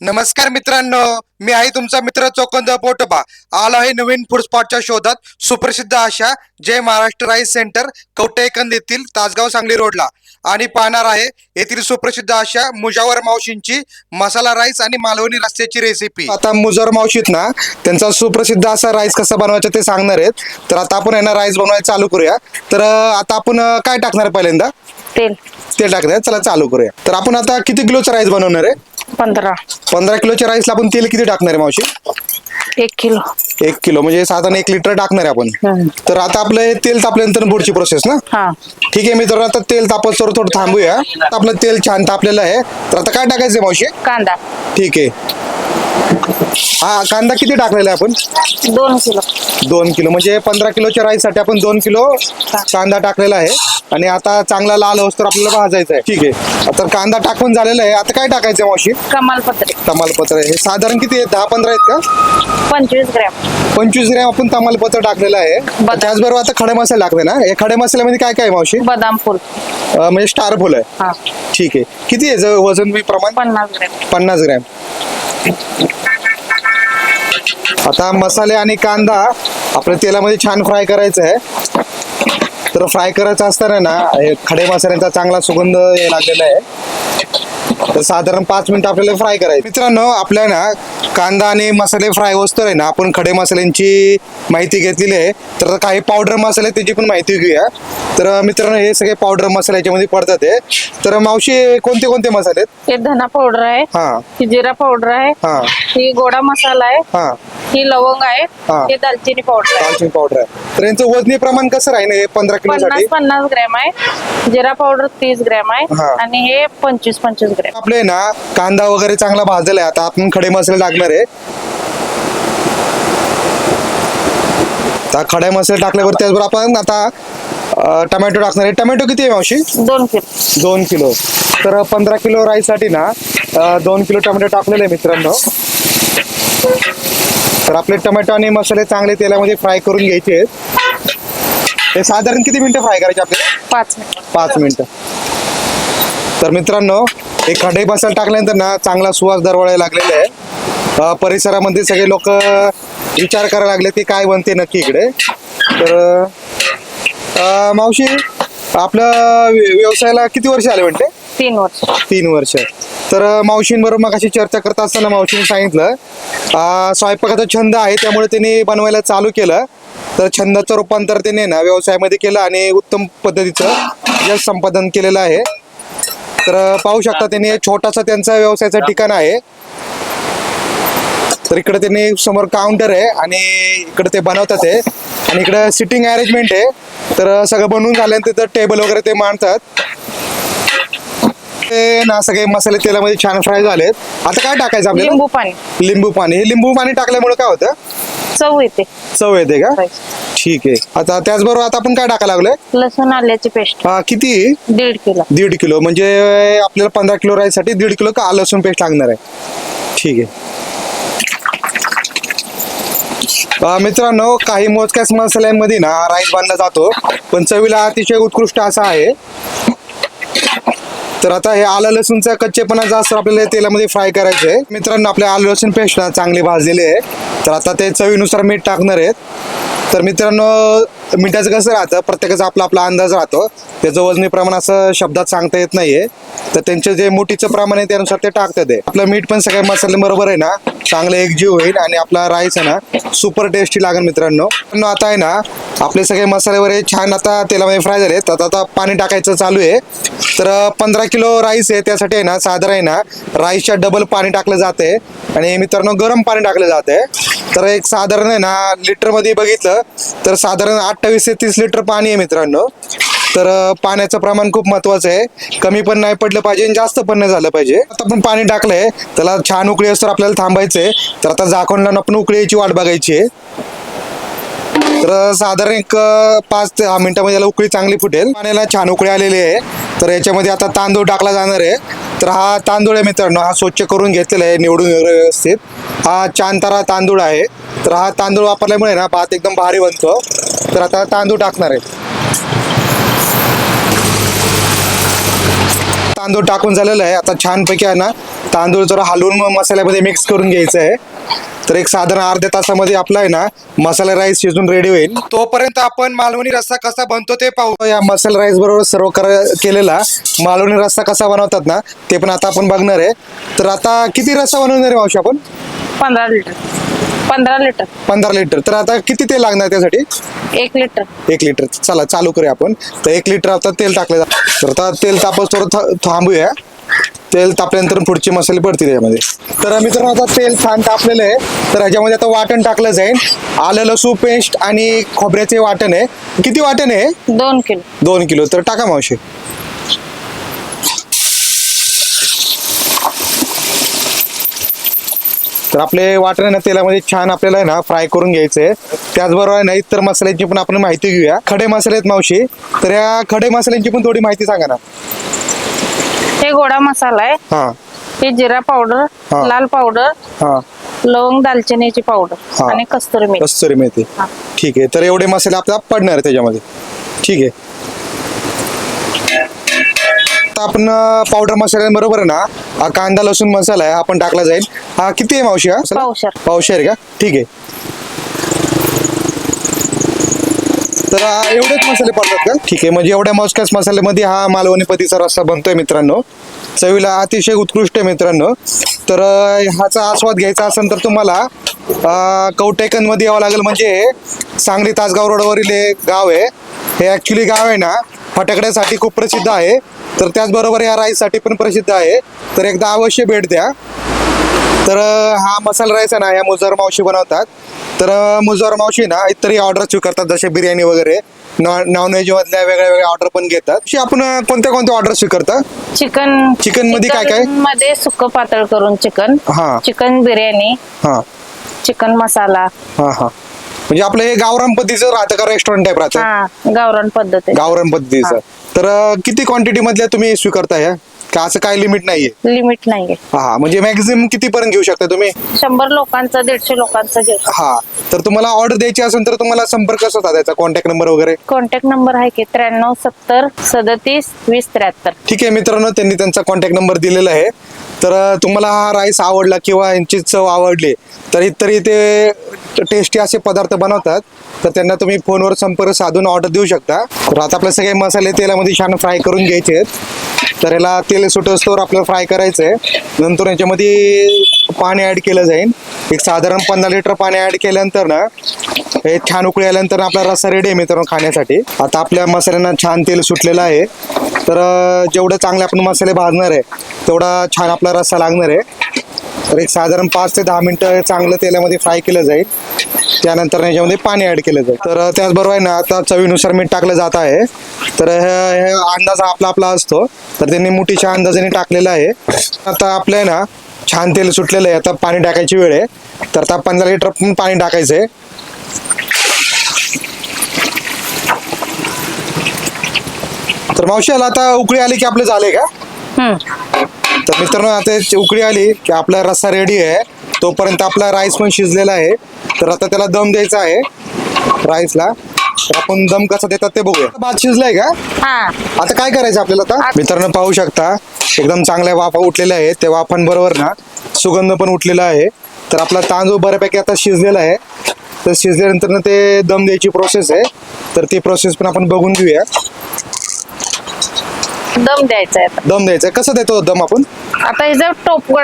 नमस्कार मित्रांनो, मी आहे तुमचा मित्र चोकंद पोटोबा. आलो आहे नवीन फूड स्पॉटच्या शोधात. सुप्रसिद्ध अशा जय महाराष्ट्र राईस सेंटर कवठेकंद येथील तासगाव सांगली रोडला आणि पाहणार आहे येथील सुप्रसिद्ध अशा मुजावर मावशींची मसाला राईस आणि मालवणी रस्त्याची रेसिपी. आता मुजावर मावशीत ना त्यांचा सुप्रसिद्ध असा राईस कसा बनवायचा ते सांगणार आहेत. तर आता आपण यांना राईस बनवायला चालू करूया. तर आता आपण काय टाकणार आहे पहिल्यांदा? तेल तेल टाकणार. चला चालू करूया. तर आपण आता किती किलोचा राईस बनवणार आहे? 15 किलोच्या राईसला आपण तेल किती टाकणार आहे मावशी? 1 किलो 1 किलो म्हणजे साधारण 1 लिटर टाकणार आहे आपण. तर आता आपलं हे तेल तापल्यानंतर पुढची प्रोसेस ना. हा ठीक आहे मित्रांनो, आता तेल तापत थोडं थांबूया. आता आपलं तेल छान तापलेलं आहे. तर आता काय टाकायचं आहे मावशी? कांदा ठीक आहे. हा कांदा किती टाकलेला आहे आपण? 2 किलो 2 किलो म्हणजे 15 किलोच्या राईस साठी आपण 2 किलो कांदा टाकलेला आहे. आणि आता चांगला लाल होईस्तोवर आपल्याला भाजायचा आहे. ठीक आहे. आता कांदा टाकून झालेला आहे. आता काय टाकायचं मावशी? कमालपत्री तमालपत्र हे साधारण किती आहेत? 10-15 आहेत का? 25 ग्रॅम 25 ग्रॅम आपण तमालपत्र टाकलेलं आहे. त्याचबरोबर आता खडे मसाले टाकले ना. हे खडे मसाल्यामध्ये काय काय आहे मावशी? बदाम फूल म्हणजे स्टार फुल आहे. हा ठीक आहे. किती आहे वजन मी प्रमाण? 50 ग्रॅम 50 ग्रॅम. आता मसाले आणि कांदा आपल्या तेलामध्ये छान फ्राय करायचं आहे. तर फ्राय करायचं असताना ना हे खडे मसाल्यांचा चांगला सुगंध लागलेला आहे. तर साधारण 5 मिनिट आपल्याला फ्राय करायचं. मित्रांनो, आपल्या ना कांदा आणि मसाले फ्राय होतोय आहे ना, आपण खडे मसाल्यांची माहिती घेतलेली आहे. तर काही पावडर मसाले त्याची पण माहिती घेऊया. तर मित्रांनो, हे सगळे पावडर मसाले याच्यामध्ये पडतात आहे. तर मावशी कोणते कोणते मसाले आहेत? हे धना पावडर आहे, हा ही जिरा पावडर आहे, हा ही गोडा मसाला आहे, हा ही लवंग आहे, हा. हे दालचिनी पावडर आहे. दालचिनी पावडर आहे. तर यांचं वजनी प्रमाण कसं राहील हे 15 किलोसाठी? 50 ग्रॅम आहे, जिरा पावडर 30 ग्रॅम आहे हा. आणि हे 25 ग्रॅम. आपले ना कांदा वगैरे चांगला भाजलेला आहे. आता आपण खडे मसाले टाकणार आहे. आता खडे मसाले टाकल्यावर त्याचबरोबर आपण आता टोमॅटो टाकणार आहे. टोमॅटो किती आहे मावशी? 2 किलो 2 किलो. तर 15 किलो राईस साठी ना 2 किलो टोमॅटो टाकलेले आहे मित्रांनो. तर आपले टोमॅटो आणि मसाले चांगले तेलामध्ये फ्राय करून घ्यायचे आहेत. हे साधारण किती मिनिटं फ्राय करायचे आपल्याला? 5 मिनिट 5 मिनिटं. तर मित्रांनो, हे खडे मसाला टाकल्यानंतर ना चांगला सुवास दरवळायला लागलेला आहे. परिसरामध्ये सगळे लोक विचार करायला लागले की काय बनते नक्की इकडे. तर मावशी, आपल्या व्यवसायाला किती वर्ष आले म्हणते? 3 वर्ष 3 वर्ष. तर मावशींबरोबर मग अशी चर्चा करत असताना मावशीने सांगितलं स्वयंपाकाचा छंद आहे त्यामुळे त्यांनी बनवायला चालू केलं. तर छंदाचं रूपांतर त्याने ना व्यवसायामध्ये केलं आणि उत्तम पद्धतीचं यश संपादन केलेलं आहे. तर पाहू शकता त्यांनी छोटासा त्यांचा व्यवसायाचं ठिकाण आहे. तर इकडे त्यांनी समोर काउंटर आहे आणि इकडे ते बनवतात आहे आणि इकडे सिटिंग अरेंजमेंट आहे. तर सगळं बनवून झाल्यानंतर तिथं टेबल वगैरे ते मांडतात. ते ना सगळे मसाले तेलामध्ये छान फ्राय झालेत. आता काय टाकायचं आपल्याला? लिंबू पाणी लिंबू पाणी. हे लिंबू पाणी टाकल्यामुळे काय होतं? चव येते. चव येते का? ठीक आहे. आता त्याचबरोबर आता आपण काय टाकायला लागलोय? लसूण आल्याची पेस्ट किती? 1.5 किलो 1.5 किलो म्हणजे आपल्याला 15 किलो राईस साठी 1.5 किलो का लसूण पेस्ट लागणार आहे. ठीक आहे. मित्रांनो, काही मोजक्याच मसाल्यांमध्ये ना राईस बनला जातो पण चवीला अतिशय उत्कृष्ट असा आहे. तर आता हे आलं लसूणचा कच्चेपणा जास्त आपल्याला तेलामध्ये फ्राय करायचं आहे. मित्रांनो, आपल्या आलं लसूण पेस्ट ना चांगली भाजलेली आहे. तर आता ते चवीनुसार मीठ टाकणार आहेत. तर मित्रांनो, मिठाचं कसं राहतं, प्रत्येकाचा आपला आपला अंदाज राहतो. त्याचं वजनी प्रमाण असं शब्दात सांगता येत नाहीये. तर त्यांचे जे मुठीचं प्रमाण आहे त्यानुसार ते टाकतात आहे. आपलं मीठ पण सगळ्या मसाल्यांबरोबर आहे ना चांगलं एकजीव होईल आणि आपला राईस आहे ना सुपर टेस्टी लागेल. मित्रांनो, आता आहे ना आपले सगळे मसाले वगैरे छान आता तेलामध्ये फ्राय झाले. तर आता पाणी टाकायचं चालू आहे. तर 15 किलो राईस आहे त्यासाठी आहे ना साधारण आहे ना राईसच्या डबल पाणी टाकलं जाते आणि मित्रांनो गरम पाणी टाकलं जाते. तर एक साधारण आहे ना लिटरमध्ये बघितलं तर साधारण 28 ते 30 लिटर पाणी आहे मित्रांनो. तर पाण्याचं प्रमाण खूप महत्वाचं आहे. कमी पण नाही पडलं पाहिजे आणि जास्त पण नाही झालं पाहिजे. आता आपण पाणी टाकलंय, त्याला छान उकळी असतं आपल्याला थांबायचंय. तर आता झाकण लावून आपण उकळी याची वाट बघायची आहे. तर साधारण एक 5 ते 10 मिनिटांमध्ये याला उकळी चांगली फुटेल. पाण्याला छान उकळी आलेली आहे. तर याच्यामध्ये आता तांदूळ टाकला जाणार आहे. तर हा तांदूळ आहे मित्रांनो, हा स्वच्छ करून घेतलेला आहे निवडून वगैरे व्यवस्थित. हा चांतारा तांदूळ आहे. तर हा तांदूळ वापरल्यामुळे ना भात एकदम भारी बनतो. तर आता तांदूळ टाकणार आहे. तांदूळ टाकून झालेला आहे. आता छानपैकी आहे ना तांदूळ जरा हलवून मग मसाल्यामध्ये मिक्स करून घ्यायचं आहे. तर एक साधारण अर्ध्या तासामध्ये आपला आहे ना मसाला राईस शिजून रेडी होईल. तोपर्यंत आपण मालवणी रस्सा कसा बनतो ते पाहू. या मसाला राईस बरोबर सर्व केलेला मालवणी रस्सा कसा बनवतात ना ते पण आता आपण बघणार आहे. तर आता किती रस्सा बनवणार आहे मावशी आपण? 15 लिटर 15 लिटर 15 लिटर. तर आता किती तेल लागणार त्यासाठी? 1 लिटर 1 लिटर. चला चालू करूया आपण. तर 1 लिटर आता तेल टाकलं जातं. तर आता तेल तापत थोडं थांबूया. तेल तापल्यानंतर पुढचे मसाले पडतील यामध्ये. तर मित्रांनो आता तेल छान तापलेलं आहे. तर ह्याच्यामध्ये आता वाटण टाकलं जाईल. आलं लसूण पेस्ट आणि खोबऱ्याचे वाटण आहे. किती वाटण आहे? 2 किलो 2 किलो. तर टाका मावशी. तर आपले वाटण आहे ना तेलामध्ये छान आपल्याला आहे ना फ्राय करून घ्यायचंय. त्याचबरोबर आहे ना इतर मसाल्यांची पण आपण माहिती घेऊया. खडे मसाले आहेत मावशी. तर या खडे मसाल्यांची पण थोडी माहिती सांगा ना. हे गोडा मसाला आहे. हा हे जिरा पावडर, हा. लाल पावडर, हा लवंग, दालचिनीची पावडर हा. आणि कस्तुरी मेथी. कस्तुरी मेथी. हा. ठीक आहे. तर एवढे मसाले आपल्याला पडणार आहे त्याच्यामध्ये. ठीक आहे. आता आपण पावडर मसाल्यांबरोबर आहे ना हा कांदा लसूण मसाला आहे आपण टाकला जाईल. हा किती आहे मावशी? हा पावशेर. पावशेर आहे का? ठीक आहे. तर एवढेच मसाले पडतात का? ठीक आहे. म्हणजे एवढ्या मोजक्याच मसाल्यामध्ये हा मालवणी पद्धतीचा रस्सा बनतोय मित्रांनो. चवीला अतिशय उत्कृष्ट आहे मित्रांनो. तर ह्याचा आस्वाद घ्यायचा असेल तर तुम्हाला कवटेकन मध्ये यावं लागेल. म्हणजे सांगली तासगाव रोडवरील हे गाव आहे. हे ऍक्च्युली गाव आहे ना फटाकड्यासाठी खूप प्रसिद्ध आहे. तर त्याचबरोबर या राईससाठी पण प्रसिद्ध आहे. तर एकदा अवश्य भेट द्या. तर हा मसाला राईस आहे ना या मुजर मावशी बनवतात. तर मुजर मावशी ना इतरही ऑर्डर स्वीकारतात जसे बिर्याणी वगैरे नॉनव्हेज मधल्या वेगळ्या वेगळ्या ऑर्डर पण घेतात. अशी आपण कोणत्या कोणत्या ऑर्डर स्वीकारता? चिकन मध्ये काय काय? मध्ये सुक्क पातळ करून चिकन, हा. चिकन बिर्याणी, हा चिकन मसाला. हा हा. म्हणजे आपलं हे गावरान पद्धतीचं राहतं का रेस्टॉरंट टाईप राहतं? हा, गावरान पद्धत आहे. गावरान पद्धतीचं. तर किती क्वांटिटी मधल्या तुम्ही स्वीकारता ह्या का असं काही लिमिट नाहीये? लिमिट नाहीये. हा म्हणजे मॅक्झिमम किती पर्यंत घेऊ शकता तुम्ही? 100 लोकांचं 150 लोकांचं घेऊ. हा. तर तुम्हाला ऑर्डर द्यायची असेल तर तुम्हाला संपर्क कसा साधायचा? कॉन्टॅक्ट नंबर वगैरे? कॉन्टॅक्ट नंबर आहे की 93 70 37 20 73. ठीक आहे मित्रांनो त्यांनी त्यांचा कॉन्टॅक्ट नंबर दिलेला आहे. तर तुम्हाला हा राईस आवडला किंवा यांची चव आवडली तर इतरही ते टेस्टी असे पदार्थ बनवतात. तर त्यांना तुम्ही फोनवर संपर्क साधून ऑर्डर देऊ शकता. तर आता आपले सगळे मसाले तेलामध्ये छान फ्राय करून घ्यायचे आहेत. तर याला तेल सुटस्तोवर आपल्याला फ्राय करायचं आहे. नंतर याच्यामध्ये पाणी ऍड केलं जाईल. एक साधारण 15 लिटर पाणी ऍड केल्यानंतर ना हे छान उकळी आल्यानंतर आपला रस्सा रेडी आहे मित्रांनो खाण्यासाठी. आता आपल्या मसाल्यांना छान तेल सुटलेलं आहे. तर जेवढं चांगले आपण मसाले भाजणार आहे तेवढा छान आपला रस्सा लागणार आहे. तर एक साधारण 5 ते 10 मिनिटं चांगलं तेलामध्ये फ्राय केलं जाईल. त्यानंतर याच्यामध्ये पाणी ऍड केलं जाईल. तर त्याचबरोबर आहे ना आता चवीनुसार मीठ टाकलं जात आहे. तर हे अंदाज आपला असतो. तर त्यांनी मुठीच्या अंदाजाने टाकलेला आहे. आता आपलं आहे ना छान तेल सुटलेलं आहे. आता पाणी टाकायची वेळ आहे. तर आता 15 लिटर पण पाणी टाकायचं आहे. तर मावशीला आता उकळी आली की आपलं झालंय का? तर मित्रांनो आता उकळी आली की आपला रस्सा रेडी आहे. तोपर्यंत आपला राईस पण शिजलेला आहे. तर आता त्याला दम द्यायचा आहे राईसला. तर आपण दम कसा देतात ते बघूया. भात शिजलाय का? हा. आता काय करायचं आपल्याला? आता मित्रांनो पाहू शकता एकदम चांगल्या वाफा उठलेल्या आहेत. त्या वाफांबरोबर ना सुगंध पण उठलेला आहे. तर आपला तांदूळ बऱ्यापैकी आता शिजलेला आहे. तर शिजल्यानंतर ना ते दम द्यायची प्रोसेस आहे. तर ती प्रोसेस पण आपण बघून घेऊया. दम द्यायचा आहे. दम द्यायचा कसं देतो दम आपण? आता हे जर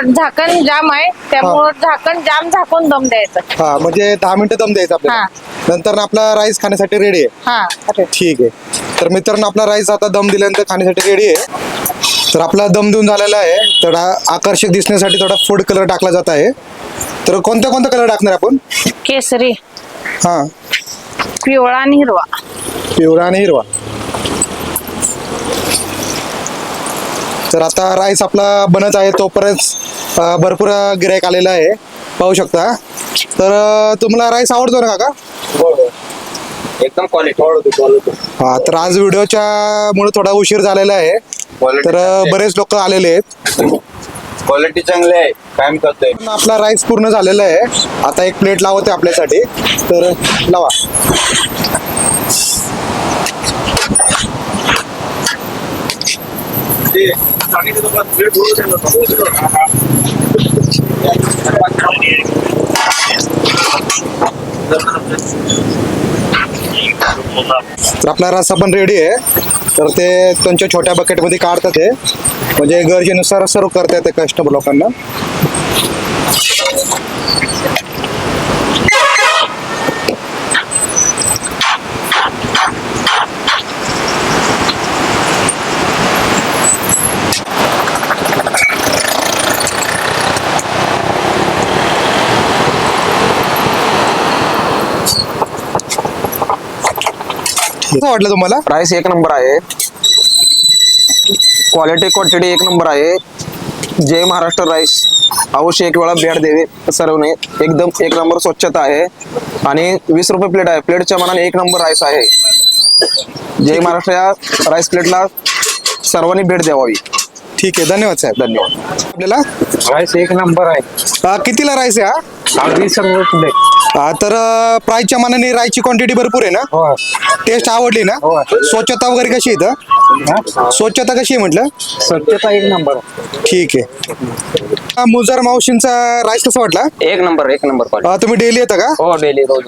झाकण जाम आहे त्यामुळे झाकण जाम झाकून दम द्यायचा. हा म्हणजे 10 मिनिटं दम द्यायचा आपल्याला. नंतर ना आपला राईस खाण्यासाठी रेडी आहे. हा. ठीक आहे. तर मित्रांनो आपला राईस आता दम दिल्यानंतर खाण्यासाठी रेडी आहे. तर आपला दम देऊन झालेला आहे. थोडा आकर्षक दिसण्यासाठी थोडा फूड कलर टाकला जात आहे. तर कोणता कोणता कलर टाकणार आपण? केसरी, हा, पिवळा आणि हिरवा. पिवळा आणि हिरवा. तर आता राईस आपला बनत आहे तोपर्यंत भरपूर गिराईक आलेला आहे पाहू शकता. तर तुम्हाला राईस आवडतो ना काका? एकदम क्वालिटी. हा. तर आज व्हिडिओच्या मुळे थोडा उशीर झालेला आहे. तर बरेच लोक आलेले आहेत. क्वालिटी चांगली आहे. काय मी करतोय आपला राईस पूर्ण झालेला आहे. आता एक प्लेट लावते आपल्यासाठी. तर लावा. तर आपला रस्सा पण रेडी आहे. तर ते त्यांच्या छोट्या बकेटमध्ये काढतात ते, म्हणजे गरजेनुसार सर्व करतात ते कस्टमर लोकांना. कसं वाटलं तुम्हाला? राईस एक नंबर आहे, क्वालिटी क्वांटिटी एक नंबर आहे. जय महाराष्ट्र राईस अवश्य एक वेळा भेट द्यावी सर्वने. एकदम एक नंबर स्वच्छता आहे आणि 20 रुपये प्लेट आहे. प्लेटच्या मानाने एक नंबर राईस आहे. जय महाराष्ट्र या राईस प्लेटला सर्वांनी भेट द्यावी. ठीक आहे, धन्यवाद साहेब. धन्यवाद. आपल्याला राईस एक नंबर आहे. कितीला राईस आहे हा? 20 रुपये. तर प्राईसच्या मानाने राईसची क्वांटिटी भरपूर आहे ना? हो. टेस्ट आवडली ना? हो. स्वच्छता वगैरे कशी आहे इथं? स्वच्छता कशी आहे म्हटलं? स्वच्छता एक नंबर आहे. ठीक आहे. मुजार मावशींचा राईस कसा वाटला? एक नंबर क्वालिटी. तुम्ही डेली येता का? हो डेली रोज.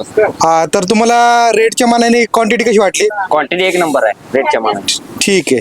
तर तुम्हाला रेटच्या मानाने क्वांटिटी कशी वाटली? क्वांटिटी एक नंबर आहे रेटच्या मानाने. ठीक आहे.